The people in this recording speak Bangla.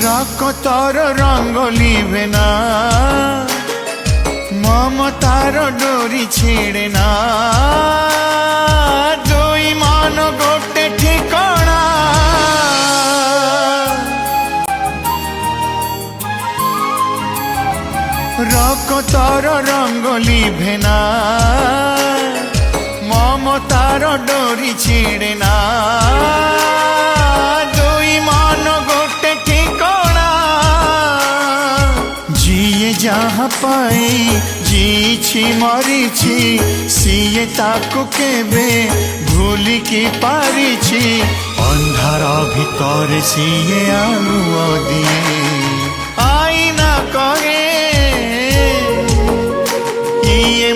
রকতর রঙ্গ লিবে না, মমতার ডোরি ছিড়ে না, দুই মন গোটে ঠিকনা। রকতর রঙ্গ লিবে না, মমতার ডোরি ছিড়ে না, দুই মন গোটে ঠিকনা। ଯିଏ ଯାହା ପାଇ ଜିଇଛି ମରିଛି, ସିଏ ତାକୁ କେବେ ଭୁଲିକି ପାରିଛି। ଅନ୍ଧାର ଭିତରେ ସିଏ ଆଲୁଅ ଦିଏ, ଆଇନା କହେ ଇଏ